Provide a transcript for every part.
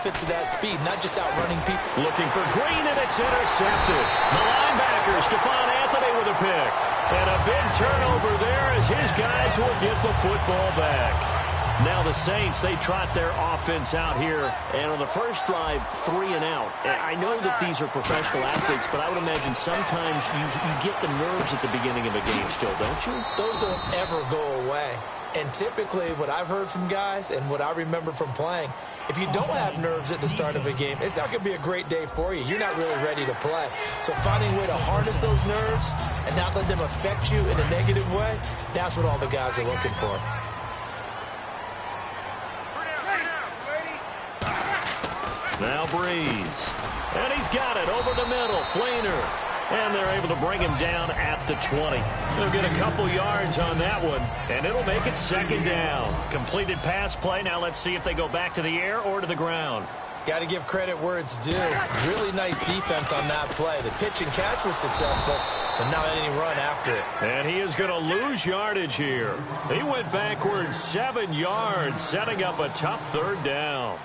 benefits of that speed, not just outrunning people. Looking for Green, and it's intercepted. The linebacker, Stephon Anthony, with a pick. And a big turnover there as his guys will get the football back. Now the Saints, they trot their offense out here. And on the first drive, 3 and out. I know that these are professional athletes, but I would imagine sometimes you get the nerves at the beginning of a game still, don't you? Those don't ever go away. And typically what I've heard from guys and what I remember from playing, if you don't have nerves at the start of a game, it's not going to be a great day for you. You're not really ready to play. So finding a way to harness those nerves and not let them affect you in a negative way, that's what all the guys are looking for. Now Breeze. And he's got it over the middle. Flainer. And they're able to bring him down at the 20. They'll get a couple yards on that one, and it'll make it second down. Completed pass play. Now let's see if they go back to the air or to the ground. Got to give credit where it's due. Really nice defense on that play. The pitch and catch was successful, but not any run after it. And he is going to lose yardage here. He went backwards 7 yards, setting up a tough third down.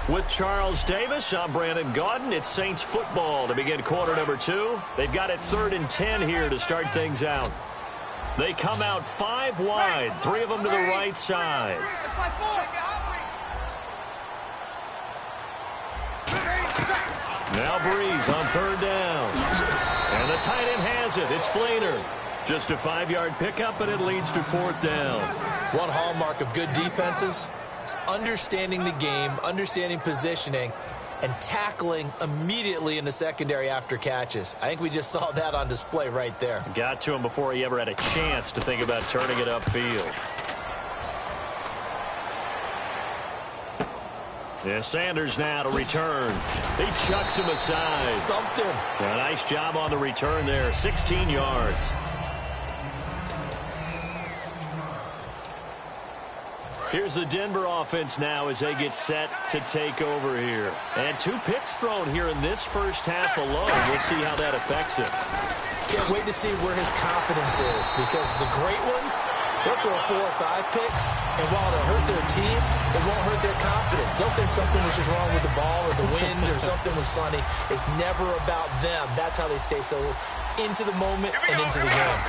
With Charles Davis, I'm Brandon Gaudin. It's Saints football to begin quarter number 2. They've got it 3rd and 10 here to start things out. They come out 5 wide, 3 of them to the right side. Now Breeze on 3rd down. And the tight end has it. It's Flainer. Just a 5-yard pickup, and it leads to 4th down. One hallmark of good defenses, understanding the game, understanding positioning, and tackling immediately in the secondary after catches. I think we just saw that on display right there. Got to him before he ever had a chance to think about turning it upfield. Yeah, Sanders now to return. He chucks him aside. Thumped him. Yeah, nice job on the return there. 16 yards. Here's the Denver offense now as they get set to take over here. And 2 picks thrown here in this first half alone. We'll see how that affects him. Can't wait to see where his confidence is, because the great ones, they'll throw 4 or 5 picks, and while it'll hurt their team, it won't hurt their confidence. They'll think something was just wrong with the ball or the wind or something was funny. It's never about them. That's how they stay so into the moment and into the game.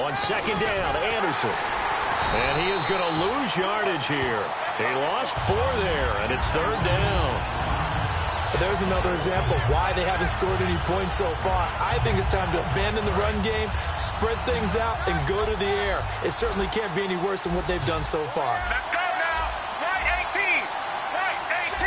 On 2nd down, Anderson. And he is going to lose yardage here. He lost 4 there, and it's 3rd down. There's another example of why they haven't scored any points so far. I think it's time to abandon the run game, spread things out, and go to the air. It certainly can't be any worse than what they've done so far. Let's go now. Right 18. Right 18.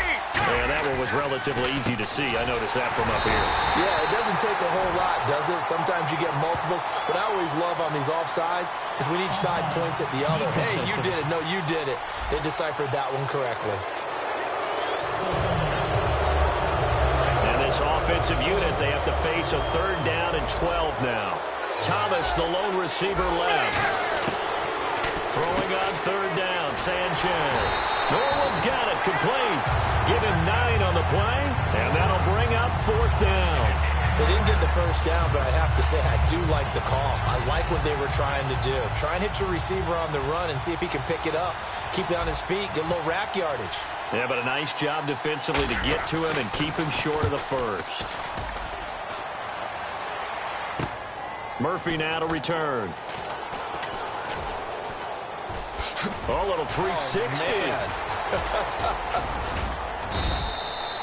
And that one was relatively easy to see. I noticed that from up here. Yeah, it doesn't take a whole lot, does it? Sometimes you get multiples. What I always love on these offsides is when each side points at the other. Hey, you did it. No, you did it. They deciphered that one correctly. And this offensive unit, they have to face a 3rd down and 12 now. Thomas, the lone receiver, left. Throwing on 3rd down, Sanchez. Norwood's got it, complete. Give him 9 on the play, and that'll bring up 4th down. They didn't get the first down, but I have to say I do like the call. I like what they were trying to do. Try and hit your receiver on the run and see if he can pick it up. Keep it on his feet, get a little rack yardage. Yeah, but a nice job defensively to get to him and keep him short of the first. Murphy now to return. Oh, little 360.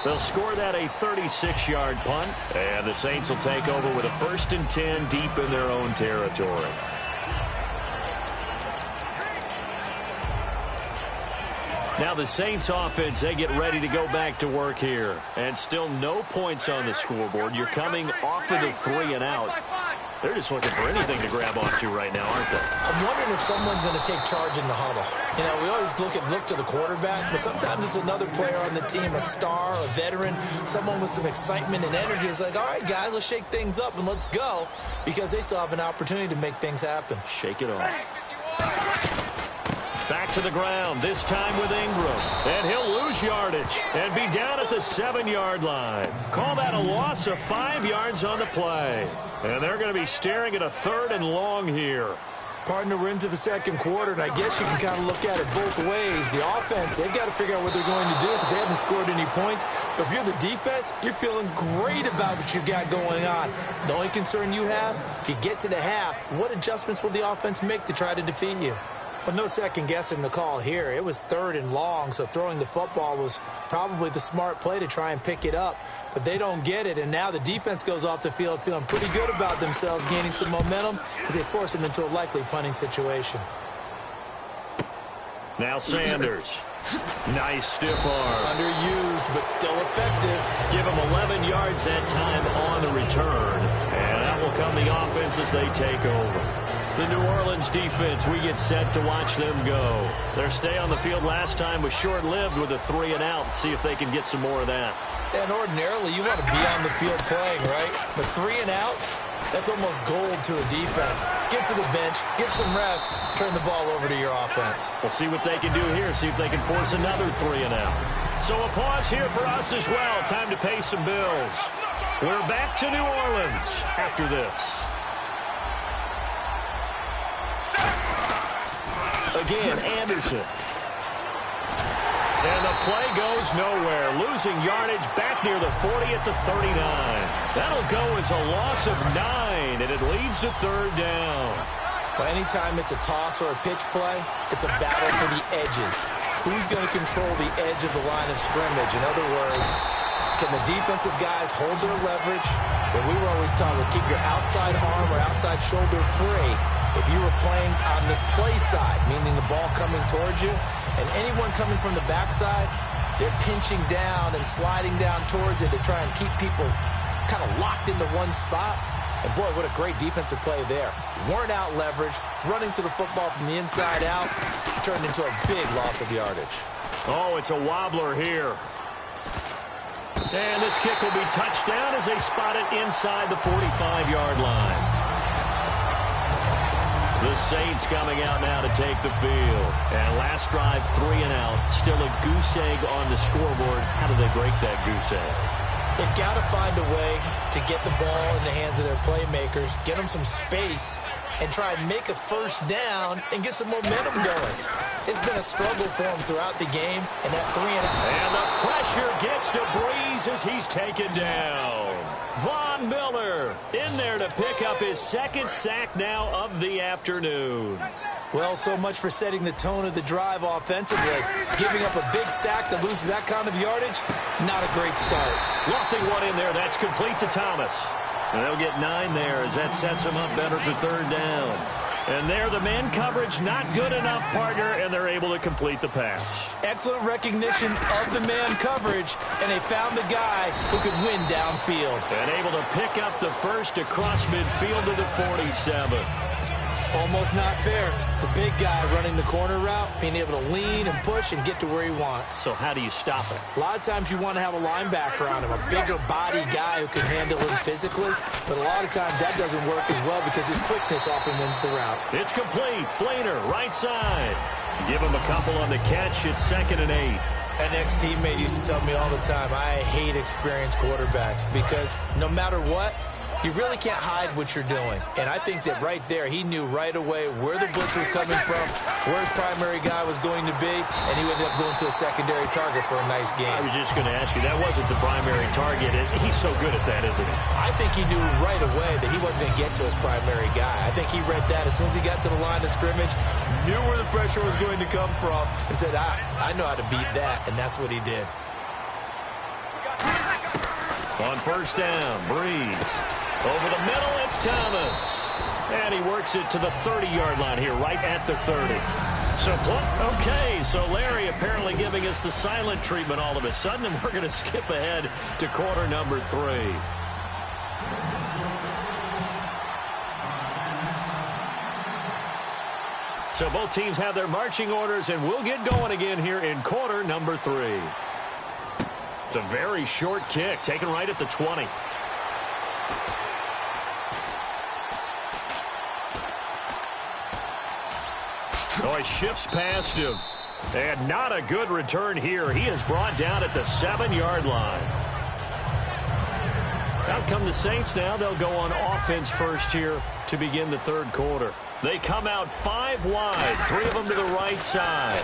They'll score that a 36-yard punt, and the Saints will take over with a 1st and 10 deep in their own territory. Now the Saints offense, they get ready to go back to work here. And still no points on the scoreboard. You're coming off of the 3 and out. They're just looking for anything to grab onto right now, aren't they? I'm wondering if someone's going to take charge in the huddle. You know, we always look to the quarterback, but sometimes it's another player on the team, a star, a veteran, someone with some excitement and energy. It's like, all right, guys, let's shake things up and let's go, because they still have an opportunity to make things happen. Shake it off. Back to the ground, this time with Ingram. And he'll lose yardage and be down at the 7-yard line. Call that a loss of 5 yards on the play. And they're going to be staring at a 3rd and long here. Partner, we're into the second quarter, and I guess you can kind of look at it both ways. The offense, they've got to figure out what they're going to do because they haven't scored any points. But if you're the defense, you're feeling great about what you got going on. The only concern you have, if you get to the half, what adjustments will the offense make to try to defeat you? Well, no second guessing the call here. It was 3rd and long, so throwing the football was probably the smart play to try and pick it up. But they don't get it, and now the defense goes off the field feeling pretty good about themselves, gaining some momentum as they force them into a likely punting situation. Now Sanders. Nice stiff arm. Underused, but still effective. Give him 11 yards that time on the return. And that will come the offense as they take over. The New Orleans defense, we get set to watch them go. Their stay on the field last time was short-lived with a 3-and-out. See if they can get some more of that. And ordinarily, you want to be on the field playing, right? But 3-and-outs, that's almost gold to a defense. Get to the bench, get some rest, turn the ball over to your offense. We'll see what they can do here, see if they can force another 3-and-out. So a pause here for us as well. Time to pay some bills. We're back to New Orleans after this. Again, Anderson. And the play goes nowhere. Losing yardage back near the 40 at the 39. That'll go as a loss of 9, and it leads to 3rd down. Well, anytime it's a toss or a pitch play, it's a battle for the edges. Who's going to control the edge of the line of scrimmage? In other words, can the defensive guys hold their leverage? What we were always taught was keep your outside arm or outside shoulder free. If you were playing on the play side, meaning the ball coming towards you, and anyone coming from the backside, they're pinching down and sliding down towards it to try and keep people kind of locked into one spot. And boy, what a great defensive play there. Weren't out leverage, running to the football from the inside out, turned into a big loss of yardage. Oh, it's a wobbler here. And this kick will be touchdown as they spot it inside the 45-yard line. The Saints coming out now to take the field. And last drive, 3-and-out. Still a goose egg on the scoreboard. How do they break that goose egg? They've got to find a way to get the ball in the hands of their playmakers, get them some space, and try and make a first down and get some momentum going. It's been a struggle for him throughout the game, and that 3-and-out. And the pressure gets to Breeze as he's taken down. Von Miller in there to pick up his 2nd sack now of the afternoon. Well, so much for setting the tone of the drive offensively. Giving up a big sack that loses that kind of yardage, not a great start. Lofting one in there, that's complete to Thomas. And they'll get 9 there as that sets them up better for 3rd down. And there, the man coverage not good enough, partner, and they're able to complete the pass. Excellent recognition of the man coverage, and they found the guy who could win downfield. And able to pick up the first across midfield to the 47. Almost not fair. The big guy running the corner route, being able to lean and push and get to where he wants. So how do you stop it? A lot of times you want to have a linebacker on him, a bigger body guy who can handle him physically. But a lot of times that doesn't work as well because his quickness often wins the route. It's complete. Flainer, right side. Give him a couple on the catch. It's 2nd and 8. An ex-teammate used to tell me all the time, I hate experienced quarterbacks because no matter what, you really can't hide what you're doing. And I think that right there, he knew right away where the blitz was coming from, where his primary guy was going to be, and he ended up going to a secondary target for a nice game. I was just going to ask you, that wasn't the primary target. He's so good at that, isn't he? I think he knew right away that he wasn't going to get to his primary guy. I think he read that as soon as he got to the line of scrimmage, knew where the pressure was going to come from, and said, I know how to beat that, and that's what he did. On 1st down, Breeze. Over the middle, it's Thomas. And he works it to the 30-yard line here, right at the 30. Okay, so Larry apparently giving us the silent treatment all of a sudden, and we're going to skip ahead to quarter number 3. So both teams have their marching orders, and we'll get going again here in quarter number 3. It's a very short kick, taken right at the 20. Oh, he shifts past him. And not a good return here. He is brought down at the 7-yard line. Out come the Saints now. They'll go on offense first here to begin the third quarter. They come out 5 wide, 3 of them to the right side.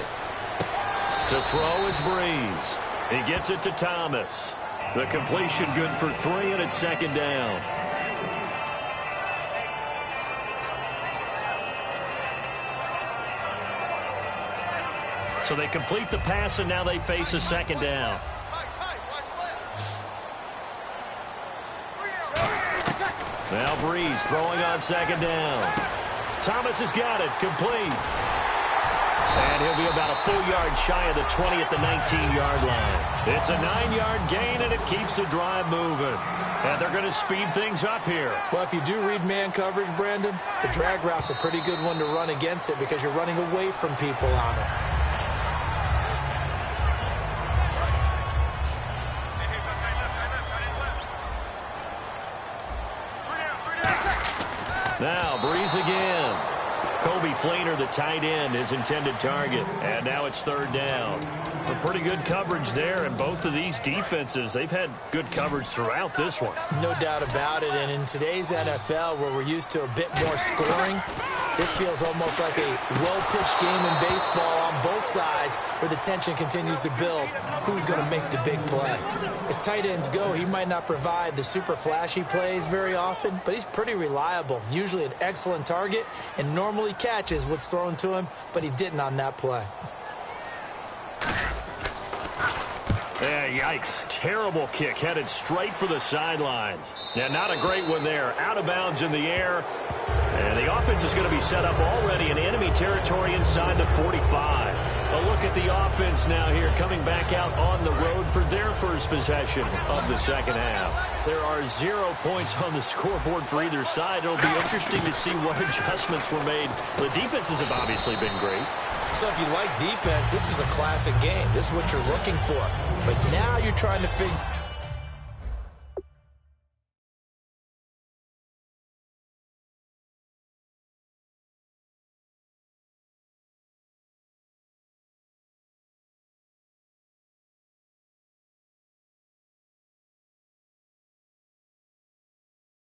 To throw is Breeze. He gets it to Thomas. The completion good for 3, and it's second down. So they complete the pass, and now they face a second down. Now Breeze throwing on second down. Thomas has got it. Complete. And he'll be about a full yard shy of the 20 at the 19-yard line. It's a 9-yard gain, and it keeps the drive moving. And they're going to speed things up here. Well, if you do read man coverage, Brandon, the drag route's a pretty good one to run against it because you're running away from people on it. Now Breeze again. Kobe Fleener, the tight end, his intended target. And now it's third down. A pretty good coverage there, and both of these defenses, they've had good coverage throughout this one. No doubt about it, and in today's NFL, where we're used to a bit more scoring, this feels almost like a well-pitched game in baseball on both sides where the tension continues to build. Who's going to make the big play? As tight ends go, he might not provide the super flashy plays very often, but he's pretty reliable, usually an excellent target, and normally catches what's thrown to him, but he didn't on that play. Yeah, yikes. Terrible kick headed straight for the sidelines. Yeah, not a great one there. Out of bounds in the air. And the offense is going to be set up already in enemy territory inside the 45. A look at the offense now here, coming back out on the road for their first possession of the second half. There are 0 points on the scoreboard for either side. It'll be interesting to see what adjustments were made. The defenses have obviously been great. So if you like defense, this is a classic game. This is what you're looking for. But now you're trying to